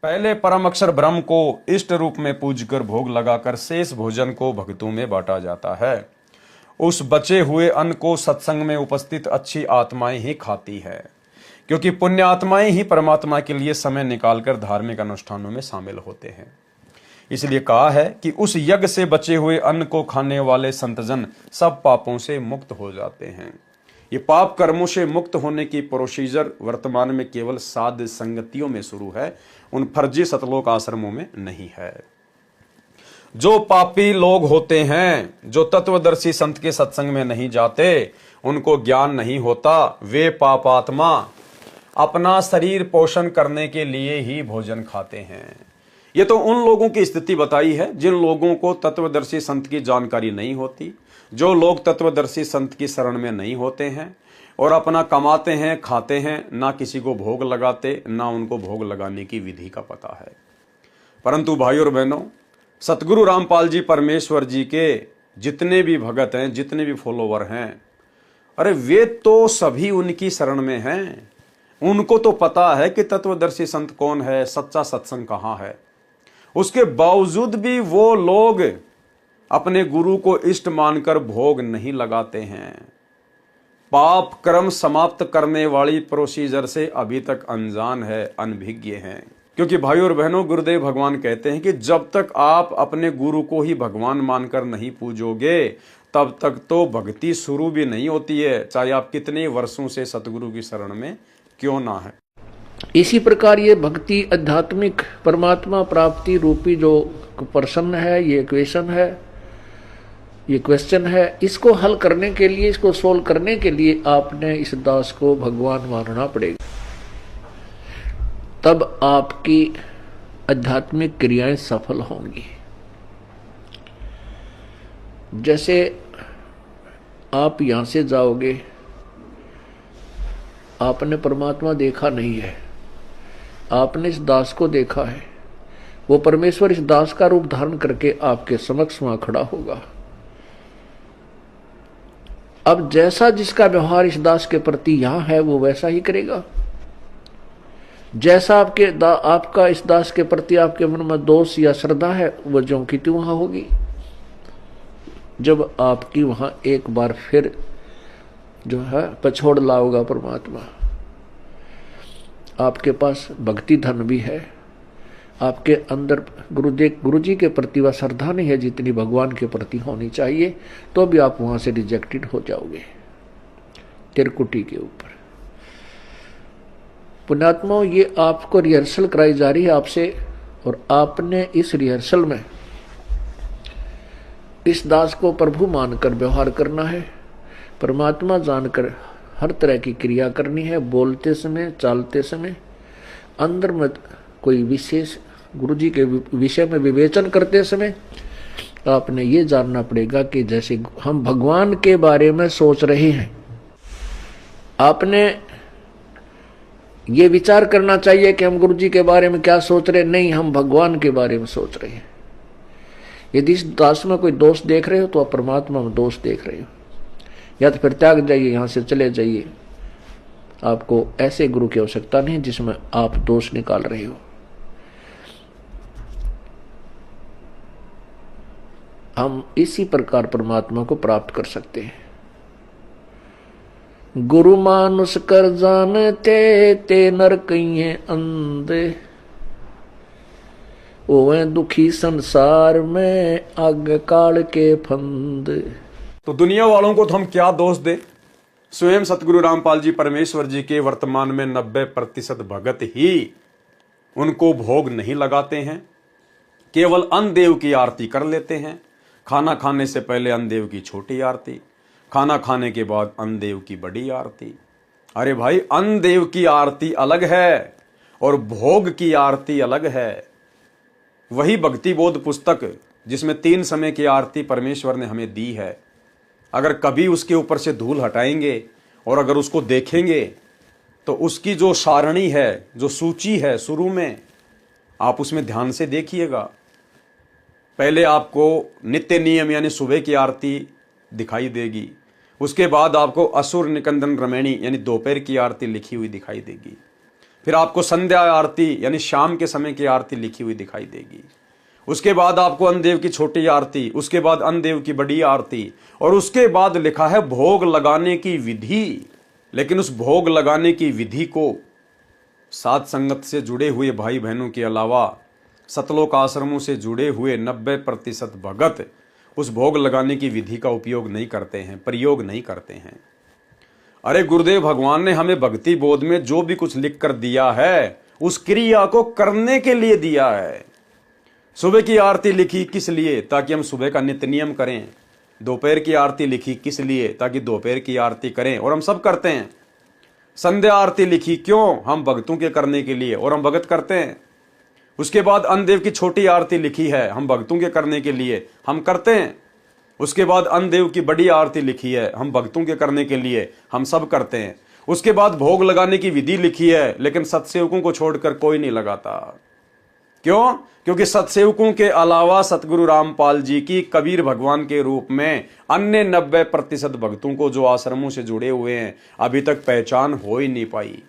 पहले परम अक्षर ब्रह्म को इष्ट रूप में पूजकर भोग लगाकर शेष भोजन को भक्तों में बांटा जाता है। उस बचे हुए अन्न को सत्संग में उपस्थित अच्छी आत्माएं ही खाती है, क्योंकि पुण्य आत्माएं ही परमात्मा के लिए समय निकालकर धार्मिक अनुष्ठानों में शामिल होते हैं। इसलिए कहा है कि उस यज्ञ से बचे हुए अन्न को खाने वाले संतजन सब पापों से मुक्त हो जाते हैं। ये पाप कर्मों से मुक्त होने की प्रोसीजर वर्तमान में केवल साध संगतियों में शुरू है, उन फर्जी सतलोक आश्रमों में नहीं है। जो पापी लोग होते हैं, जो तत्वदर्शी संत के सत्संग में नहीं जाते, उनको ज्ञान नहीं होता, वे पापात्मा अपना शरीर पोषण करने के लिए ही भोजन खाते हैं। ये तो उन लोगों की स्थिति बताई है जिन लोगों को तत्वदर्शी संत की जानकारी नहीं होती, जो लोग तत्वदर्शी संत की शरण में नहीं होते हैं और अपना कमाते हैं, खाते हैं, ना किसी को भोग लगाते, ना उनको भोग लगाने की विधि का पता है। परंतु भाइयों और बहनों, सतगुरु रामपाल जी परमेश्वर जी के जितने भी भगत हैं, जितने भी फॉलोवर हैं, अरे वे तो सभी उनकी शरण में हैं। उनको तो पता है कि तत्वदर्शी संत कौन है, सच्चा सत्संग कहाँ है। उसके बावजूद भी वो लोग अपने गुरु को इष्ट मानकर भोग नहीं लगाते हैं। पाप कर्म समाप्त करने वाली प्रोसीजर से अभी तक अनजान है, अनभिज्ञ हैं। क्योंकि भाइयों और बहनों, गुरुदेव भगवान कहते हैं कि जब तक आप अपने गुरु को ही भगवान मानकर नहीं पूजोगे, तब तक तो भक्ति शुरू भी नहीं होती है, चाहे आप कितने वर्षों से सतगुरु की शरण में क्यों ना है। इसी प्रकार ये भक्ति आध्यात्मिक परमात्मा प्राप्ति रूपी जो प्रश्न है, ये क्वेश्चन है, इसको हल करने के लिए, इसको सोल्व करने के लिए आपने इस दास को भगवान मानना पड़ेगा। तब आपकी आध्यात्मिक क्रियाएं सफल होंगी। जैसे आप यहां से जाओगे, आपने परमात्मा देखा नहीं है, आपने इस दास को देखा है, वो परमेश्वर इस दास का रूप धारण करके आपके समक्ष वहां खड़ा होगा। अब जैसा जिसका व्यवहार इस दास के प्रति यहां है, वो वैसा ही करेगा। जैसा आपका इस दास के प्रति आपके मन में दोष या श्रद्धा है, वो ज्यों की त्यों वहां होगी। जब आपकी वहां एक बार फिर जो है पछोड़ लाओगा परमात्मा, आपके पास भक्ति धन भी है, आपके अंदर गुरु जी के प्रति वह श्रद्धा नहीं है जितनी भगवान के प्रति होनी चाहिए, तो भी आप वहां से रिजेक्टेड हो जाओगे तिरकुटी के ऊपर। पुण्यात्माओं, ये आपको रिहर्सल कराई जा रही है आपसे, और आपने इस रिहर्सल में इस दास को प्रभु मानकर व्यवहार करना है, परमात्मा जानकर हर तरह की क्रिया करनी है। बोलते समय, चालते समय, अंदर में कोई विशेष गुरु जी के विषय में विवेचन करते समय आपने ये जानना पड़ेगा कि जैसे हम भगवान के बारे में सोच रहे हैं, आपने ये विचार करना चाहिए कि हम गुरु जी के बारे में क्या सोच रहे हैं। नहीं, हम भगवान के बारे में सोच रहे हैं। यदि इस दास में कोई दोष देख रहे हो तो आप परमात्मा में दोष देख रहे हो, या तो फिर त्याग जाइए, यहां से चले जाइए। आपको ऐसे गुरु की आवश्यकता नहीं जिसमें आप दोष निकाल रहे हो। हम इसी प्रकार परमात्मा को प्राप्त कर सकते हैं। गुरु मानुष कर जानते ते नर कहिए अंधे, ओवे दुखी संसार में आग काल के फंद। तो दुनिया वालों को तो हम क्या दोष दे। स्वयं सतगुरु रामपाल जी परमेश्वर जी के वर्तमान में 90% भगत ही उनको भोग नहीं लगाते हैं, केवल अन्नदेव की आरती कर लेते हैं। खाना खाने से पहले अन्नदेव की छोटी आरती, खाना खाने के बाद अन्नदेव की बड़ी आरती। अरे भाई, अन्नदेव की आरती अलग है और भोग की आरती अलग है। वही भक्ति बोध पुस्तक जिसमें 3 समय की आरती परमेश्वर ने हमें दी है, अगर कभी उसके ऊपर से धूल हटाएंगे और अगर उसको देखेंगे तो उसकी जो सारणी है, जो सूची है शुरू में, आप उसमें ध्यान से देखिएगा। पहले आपको नित्य नियम यानी सुबह की आरती दिखाई देगी, उसके बाद आपको असुर निकंदन रमैणी यानी दोपहर की आरती लिखी हुई दिखाई देगी, फिर आपको संध्या आरती यानी शाम के समय की आरती लिखी हुई दिखाई देगी। उसके बाद आपको अन्नदेव की छोटी आरती, उसके बाद अन्नदेव की बड़ी आरती, और उसके बाद लिखा है भोग लगाने की विधि। लेकिन उस भोग लगाने की विधि को साध संगत से जुड़े हुए भाई बहनों के अलावा सतलोक आश्रमों से जुड़े हुए 90% भगत उस भोग लगाने की विधि का उपयोग नहीं करते हैं, प्रयोग नहीं करते हैं। अरे गुरुदेव भगवान ने हमें भक्ति बोध में जो भी कुछ लिख कर दिया है उस क्रिया को करने के लिए दिया है। सुबह की आरती लिखी किस लिए? ताकि हम सुबह का नित्य नियम करें। दोपहर की आरती लिखी किस लिए? ताकि दोपहर की आरती करें, और हम सब करते हैं। संध्या आरती लिखी क्यों? हम भक्तों के करने के लिए, और हम भगत करते हैं। उसके बाद अन्नदेव की छोटी आरती लिखी है, हम भक्तों के करने के लिए, हम करते हैं। उसके बाद अन्नदेव की बड़ी आरती लिखी है, हम भक्तों के करने के लिए, हम सब करते हैं। उसके बाद भोग लगाने की विधि लिखी है, लेकिन सत्सेवकों को छोड़कर कोई नहीं लगाता। क्यों? क्योंकि सत्सेवकों के अलावा सतगुरु रामपाल जी की कबीर भगवान के रूप में अन्य 90% भक्तों को जो आश्रमों से जुड़े हुए हैं अभी तक पहचान हो ही नहीं पाई।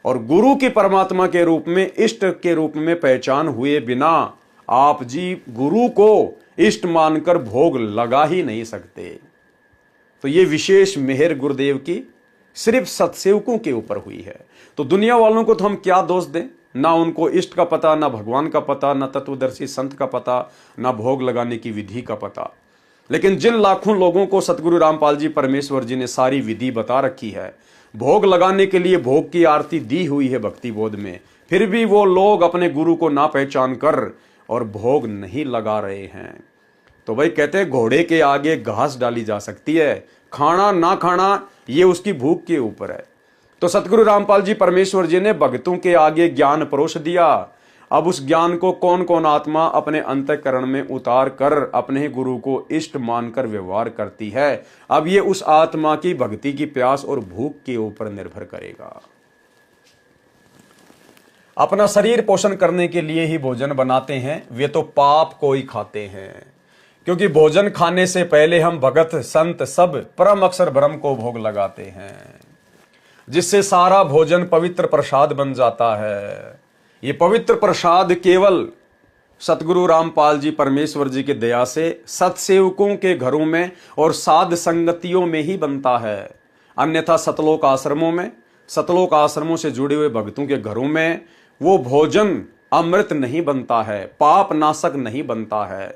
और गुरु की परमात्मा के रूप में, इष्ट के रूप में पहचान हुए बिना आप जी गुरु को इष्ट मानकर भोग लगा ही नहीं सकते। तो ये विशेष मेहर गुरुदेव की सिर्फ सत्सेवकों के ऊपर हुई है। तो दुनिया वालों को तो हम क्या दोष दें? ना उनको इष्ट का पता, ना भगवान का पता, ना तत्वदर्शी संत का पता, ना भोग लगाने की विधि का पता। लेकिन जिन लाखों लोगों को सतगुरु रामपाल जी परमेश्वर जी ने सारी विधि बता रखी है, भोग लगाने के लिए भोग की आरती दी हुई है भक्ति बोध में, फिर भी वो लोग अपने गुरु को ना पहचान कर और भोग नहीं लगा रहे हैं। तो भाई कहते हैं घोड़े के आगे घास डाली जा सकती है, खाना ना खाना ये उसकी भूख के ऊपर है। तो सतगुरु रामपाल जी परमेश्वर जी ने भक्तों के आगे ज्ञान परोस दिया। अब उस ज्ञान को कौन कौन आत्मा अपने अंतःकरण में उतार कर अपने गुरु को इष्ट मानकर व्यवहार करती है, अब ये उस आत्मा की भक्ति की प्यास और भूख के ऊपर निर्भर करेगा। अपना शरीर पोषण करने के लिए ही भोजन बनाते हैं, वे तो पाप को ही खाते हैं। क्योंकि भोजन खाने से पहले हम भगत संत सब परम अक्षर ब्रह्म को भोग लगाते हैं, जिससे सारा भोजन पवित्र प्रसाद बन जाता है। ये पवित्र प्रसाद केवल सतगुरु रामपाल जी परमेश्वर जी की दया से सत्सेवकों के घरों में और साध संगतियों में ही बनता है। अन्यथा सतलोक आश्रमों में, सतलोक आश्रमों से जुड़े हुए भक्तों के घरों में वो भोजन अमृत नहीं बनता है, पाप नाशक नहीं बनता है,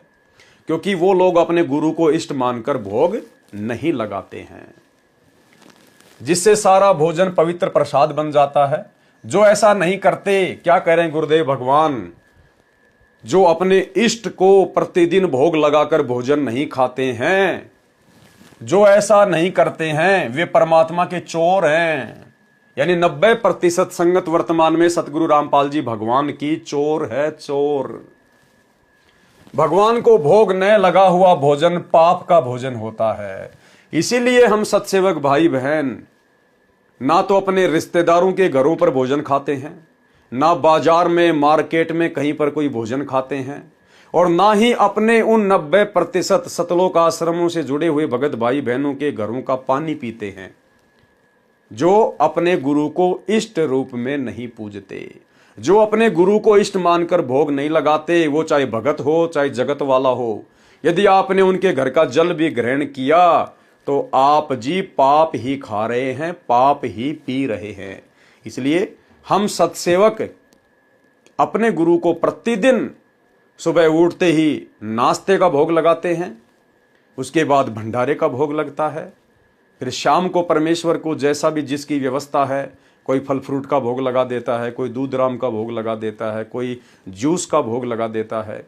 क्योंकि वो लोग अपने गुरु को इष्ट मानकर भोग नहीं लगाते हैं, जिससे सारा भोजन पवित्र प्रसाद बन जाता है। जो ऐसा नहीं करते, क्या कह रहे हैं गुरुदेव भगवान, जो अपने इष्ट को प्रतिदिन भोग लगाकर भोजन नहीं खाते हैं, जो ऐसा नहीं करते हैं वे परमात्मा के चोर हैं। यानी 90% संगत वर्तमान में सतगुरु रामपाल जी भगवान की चोर है, चोर। भगवान को भोग न लगा हुआ भोजन पाप का भोजन होता है। इसीलिए हम सत्सेवक भाई बहन ना तो अपने रिश्तेदारों के घरों पर भोजन खाते हैं, ना बाजार में मार्केट में कहीं पर कोई भोजन खाते हैं, और ना ही अपने उन 90% सतलोक आश्रमों से जुड़े हुए भगत भाई बहनों के घरों का पानी पीते हैं, जो अपने गुरु को इष्ट रूप में नहीं पूजते, जो अपने गुरु को इष्ट मानकर भोग नहीं लगाते, वो चाहे भगत हो चाहे जगत वाला हो। यदि आपने उनके घर का जल भी ग्रहण किया तो आप जी पाप ही खा रहे हैं, पाप ही पी रहे हैं। इसलिए हम सत्सेवक अपने गुरु को प्रतिदिन सुबह उठते ही नाश्ते का भोग लगाते हैं, उसके बाद भंडारे का भोग लगता है, फिर शाम को परमेश्वर को जैसा भी जिसकी व्यवस्था है, कोई फल फ्रूट का भोग लगा देता है, कोई दूध राम का भोग लगा देता है, कोई जूस का भोग लगा देता है।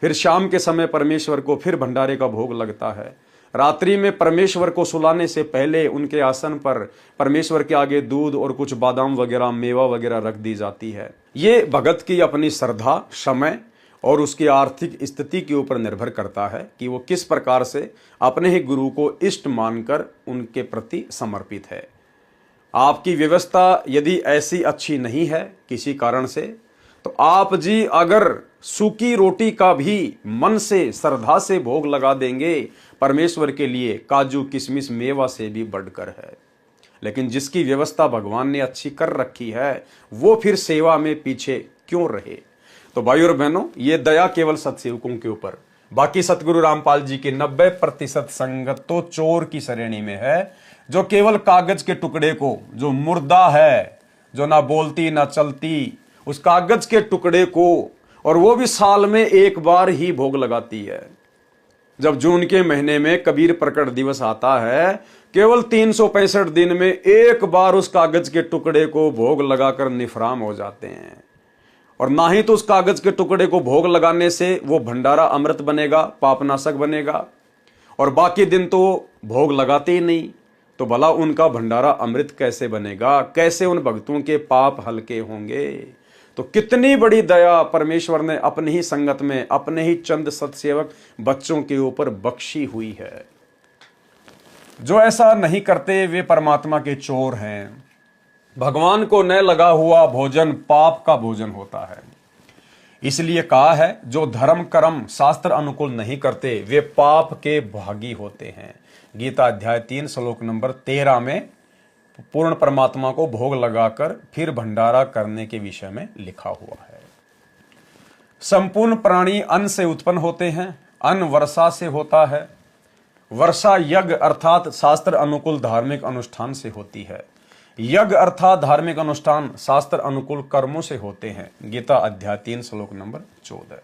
फिर शाम के समय परमेश्वर को फिर भंडारे का भोग लगता है। रात्रि में परमेश्वर को सुलाने से पहले उनके आसन पर परमेश्वर के आगे दूध और कुछ बादाम वगैरह, मेवा वगैरह रख दी जाती है। ये भगत की अपनी श्रद्धा, समय और उसकी आर्थिक स्थिति के ऊपर निर्भर करता है कि वो किस प्रकार से अपने ही गुरु को इष्ट मानकर उनके प्रति समर्पित है। आपकी व्यवस्था यदि ऐसी अच्छी नहीं है किसी कारण से, तो आप जी अगर सूखी रोटी का भी मन से श्रद्धा से भोग लगा देंगे, परमेश्वर के लिए काजू किशमिश मेवा से भी बढ़कर है। लेकिन जिसकी व्यवस्था भगवान ने अच्छी कर रखी है वो फिर सेवा में पीछे क्यों रहे। तो भाई और बहनों, ये दया केवल सत्सेवकों के ऊपर, बाकी सतगुरु रामपाल जी की 90% संगत तो चोर की श्रेणी में है, जो केवल कागज के टुकड़े को, जो मुर्दा है, जो ना बोलती ना चलती, उस कागज के टुकड़े को, और वो भी साल में एक बार ही भोग लगाती है। जब जून के महीने में कबीर प्रकट दिवस आता है, केवल 365 दिन में एक बार उस कागज के टुकड़े को भोग लगाकर निफराम हो जाते हैं। और ना ही तो उस कागज के टुकड़े को भोग लगाने से वो भंडारा अमृत बनेगा, पापनाशक बनेगा, और बाकी दिन तो भोग लगाते ही नहीं, तो भला उनका भंडारा अमृत कैसे बनेगा, कैसे उन भक्तों के पाप हल्के होंगे। तो कितनी बड़ी दया परमेश्वर ने अपनी ही संगत में अपने ही चंद सत्सेवक बच्चों के ऊपर बख्शी हुई है। जो ऐसा नहीं करते वे परमात्मा के चोर हैं। भगवान को न लगा हुआ भोजन पाप का भोजन होता है। इसलिए कहा है, जो धर्म कर्म शास्त्र अनुकूल नहीं करते वे पाप के भागी होते हैं। गीता अध्याय 3 श्लोक नंबर 13 में पूर्ण परमात्मा को भोग लगाकर फिर भंडारा करने के विषय में लिखा हुआ है। संपूर्ण प्राणी अन्न से उत्पन्न होते हैं। अन्न वर्षा से होता है। वर्षा यज्ञ अर्थात शास्त्र अनुकूल धार्मिक अनुष्ठान से होती है। यज्ञ अर्थात धार्मिक अनुष्ठान शास्त्र अनुकूल कर्मों से होते हैं। गीता अध्याय 3 श्लोक नंबर 14।